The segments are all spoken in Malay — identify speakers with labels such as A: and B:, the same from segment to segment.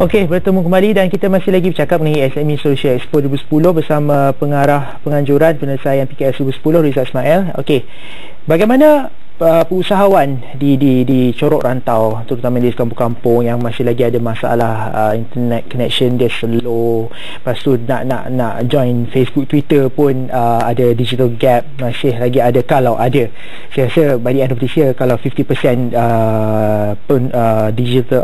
A: Okey, bertemu kembali dan kita masih lagi bercakap mengenai SME Solution Expo 2010 bersama pengarah penganjuran penyelesaian PKS 2010 Rizal Ismail. Okey, bagaimana usahawan di Corok Rantau, terutama di kampung-kampung yang masih lagi ada masalah internet connection dia slow, lepas tu nak join Facebook, Twitter pun ada digital gap, masih lagi ada, kalau ada, saya rasa by the end of this year kalau 50% digital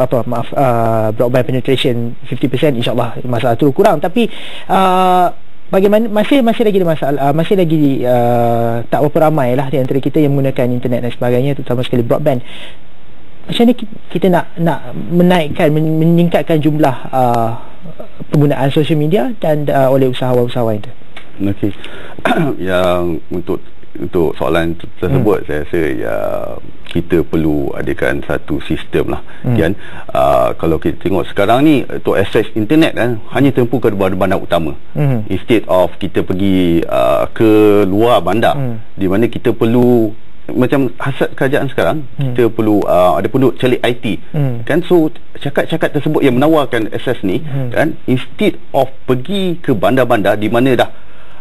A: broadband penetration 50%, insyaAllah masalah tu kurang. Tapi bagaimana masih lagi ada masalah, masih lagi tak berapa ramai lah di antara kita yang menggunakan internet dan sebagainya, terutama sekali broadband. Macam mana kita nak menaikkan, meningkatkan jumlah penggunaan social media dan oleh usahawan-usahawan itu?
B: Okey. Yang untuk soalan tersebut, saya rasa kita perlu adakan satu sistem lah. Kan kalau kita tengok sekarang ni, untuk akses internet kan hanya tempuh ke bandar utama, instead of kita pergi ke luar bandar, di mana kita perlu, macam hasrat kerajaan sekarang, kita perlu ada penduduk celik IT, kan. So cakap-cakap tersebut yang menawarkan akses ni, kan, instead of pergi ke bandar-bandar di mana dah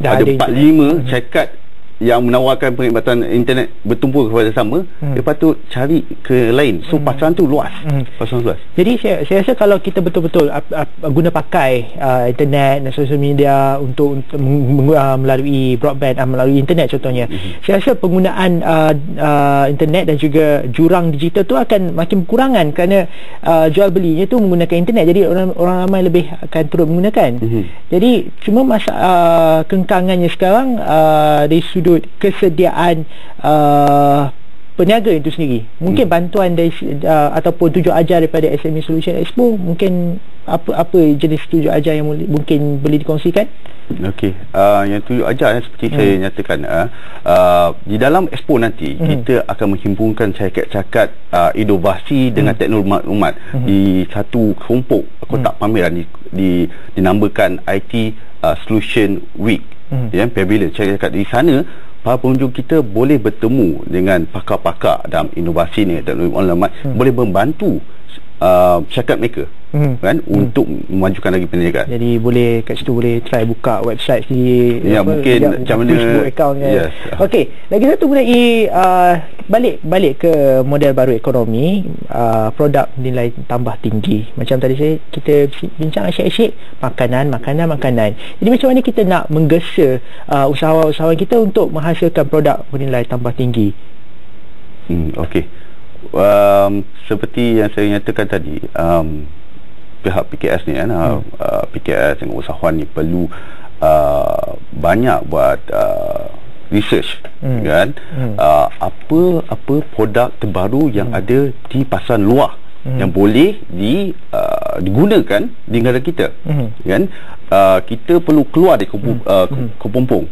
B: ada 4-5 cakap yang menawarkan perkhidmatan internet bertumpul kepada sama, dia patut cari ke lain. So pasaran tu luas, pasaran luas. Jadi
A: saya rasa kalau kita betul-betul guna pakai internet dan social media untuk melalui broadband, melalui internet contohnya, saya rasa penggunaan internet dan juga jurang digital tu akan makin berkurangan, kerana jual belinya tu menggunakan internet. Jadi orang ramai lebih akan turut menggunakan. Jadi cuma kengkangannya sekarang dari sudut kesediaan peniaga itu sendiri. Mungkin bantuan dari ataupun tunjuk ajar daripada SME Solution Expo, mungkin apa jenis tunjuk ajar yang mungkin boleh dikongsikan?
B: Okey, yang tunjuk ajar seperti saya nyatakan, di dalam expo nanti kita akan menghimpunkan cakap-cakap inovasi dengan teknologi maklumat di satu kelompok kotak pameran dinamakan IT Solution Week. Pavilion. Cakap di sana, para pengunjung kita boleh bertemu dengan pakar-pakar dalam inovasi ni, teknologi maklumat, boleh membantu syarikat mereka, kan, untuk memajukan lagi perniagaan.
A: Jadi boleh kat situ boleh try buka website sendiri,
B: mungkin macam mana
A: Facebook account kan. Yes. Okey, lagi satu mengenai balik ke model baru ekonomi, produk nilai tambah tinggi. Macam tadi kita bincang asyik-asyik makanan. Jadi macam mana kita nak menggesa usahawan-usahawan kita untuk menghasilkan produk bernilai tambah tinggi?
B: Okey. Seperti yang saya nyatakan tadi, pihak PKS ni kan, PKS dengan usahawan ni perlu banyak buat research, kan, apa produk terbaru yang ada di pasaran luar yang boleh digunakan di negara kita, kan. Kita perlu keluar dari kepompong,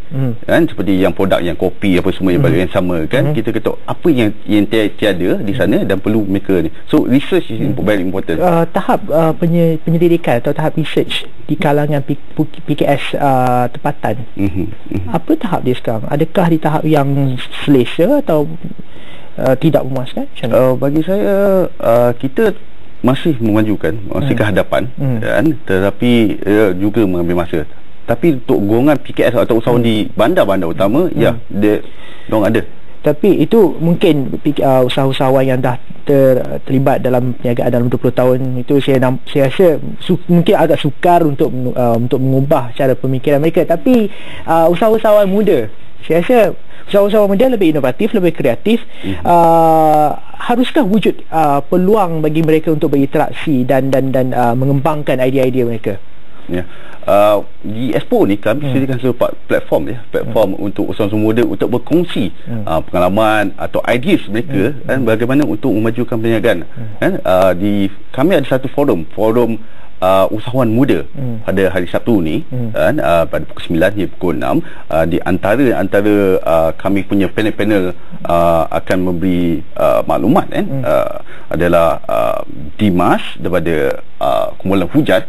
B: kan, seperti yang produk yang kopi apa semua yang sama, kan. Kita kata apa yang tiada di sana dan perlu mereka ni. So research is very important.
A: Tahap penyelidikan atau tahap research di kalangan PKS tempatan, apa tahap dia sekarang? Adakah di tahap yang selesa atau tidak memuaskan?
B: Bagi saya, kita masih memajukan, masih ke hadapan, kan, tetapi juga mengambil masa. Tapi untuk golongan PKS atau usahawan di bandar-bandar utama, diorang ada.
A: Tapi itu mungkin usahawan yang dah terlibat dalam perniagaan dalam 20 tahun itu, saya rasa mungkin agak sukar untuk mengubah cara pemikiran mereka. Tapi usahawan muda, saya rasa usahawan muda lebih inovatif, lebih kreatif. Haruskah wujud peluang bagi mereka untuk berinteraksi dan mengembangkan idea-idea mereka? Di Expo ni kami sediakan satu platform untuk usahawan muda untuk berkongsi pengalaman atau ideas mereka, kan, bagaimana untuk memajukan perniagaan. Kami ada satu forum usahawan muda pada hari Sabtu ni, kan, pada pukul 9 hingga pukul 6. Di antara kami punya panel-panel akan memberi maklumat, kan, adalah Dimas daripada Kumpulan Hujan.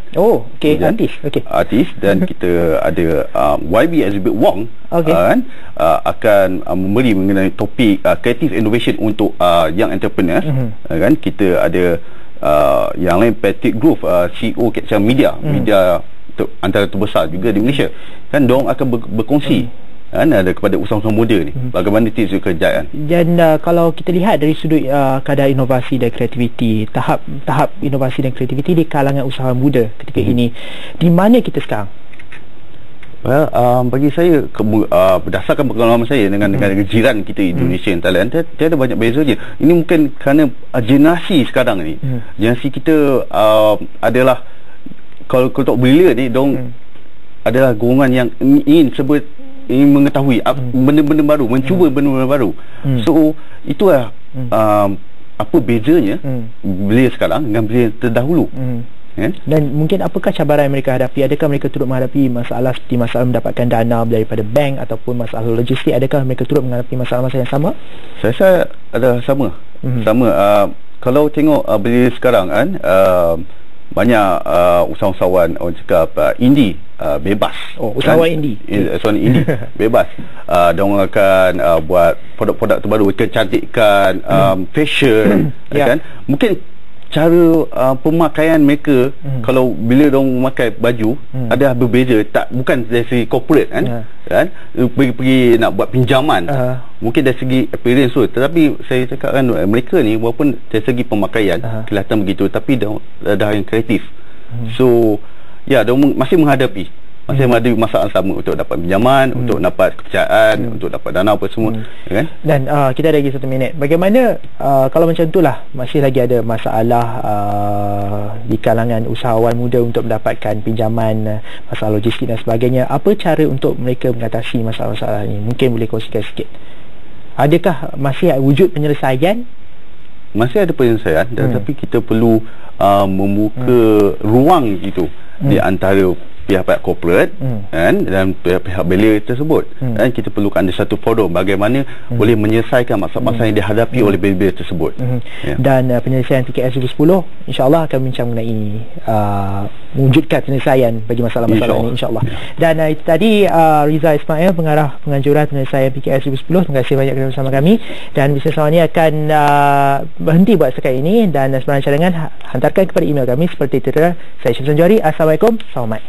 A: Artis, dan kita ada YB Exhibit Wong, kan, akan memberi mengenai topik creative innovation untuk young entrepreneurs, kan. Kita ada
B: yang lain Patrick Grove, CEO Capsule Media, media antara terbesar juga di Malaysia, kan diorang akan berkongsi kan ada kepada usahawan muda ni bagaimana tips kerjaan.
C: Dan kalau kita lihat dari sudut kadar inovasi dan kreativiti, tahap inovasi dan kreativiti di kalangan usahawan muda ketika ini, di mana kita sekarang?
B: Well, bagi saya berdasarkan pengalaman saya dengan negara jiran kita Indonesia dan Thailand, tiada banyak bezanya. Ini mungkin kerana generasi sekarang ni, generasi kita adalah kalau tak belia ni dong adalah golongan yang ingin mengetahui benda-benda baru, mencuba benda-benda baru. So itulah apa bezanya belia sekarang dengan belia terdahulu.
C: Dan mungkin apakah cabaran yang mereka hadapi? Adakah mereka turut menghadapi masalah seperti masalah mendapatkan dana daripada bank ataupun masalah logistik? Adakah mereka turut menghadapi masalah-masalah yang sama?
B: Saya rasa ada sama. Kalau tengok belia sekarang kan, banyak usahawan orang cakap indie bebas.
C: Usahawan indie.
B: Usahawan indie bebas. Diorang akan buat produk-produk terbaru, kecantikan, fashion, kan? Mungkin cara pemakaian mereka kalau bila diorang memakai baju ada berbeza, bukan dari segi corporate kan pergi nak buat pinjaman, mungkin dari segi appearance tu, tetapi saya cakap kan mereka ni walaupun dari segi pemakaian kelihatan begitu, tapi dah yang kreatif. So diorang masih menghadapi masalah sama untuk dapat pinjaman, untuk dapat kepercayaan, untuk dapat dana apa semua, kan? Dan
C: kita ada lagi 1 minit. Bagaimana kalau macam itulah masih lagi ada masalah di kalangan usahawan muda untuk mendapatkan pinjaman, masalah logistik dan sebagainya, apa cara untuk mereka mengatasi masalah-masalah ini? Mungkin boleh kongsikan sikit. Adakah masih wujud penyelesaian?
B: Masih ada penyelesaian, tetapi kita perlu membuka ruang itu di antara pihak-pihak corporate dan pihak-pihak belia tersebut, dan kita perlukan ada satu forum bagaimana boleh menyelesaikan masalah-masalah yang dihadapi oleh belia tersebut.
C: Dan penyelesaian PKS 2010 insya-Allah akan bincang mengenai mewujudkan penyelesaian bagi masalah-masalah ini, insya-Allah. Dan itu tadi Riza Ismail, pengarah penganjuran penyelesaian PKS 2010. Terima kasih banyak kerana bersama kami, dan Bisnes ini akan berhenti buat setakat ini, dan sebarang cadangan hantarkan kepada email kami seperti itu. Saya Syamsul Johari. Assalamualaikum. Selamat.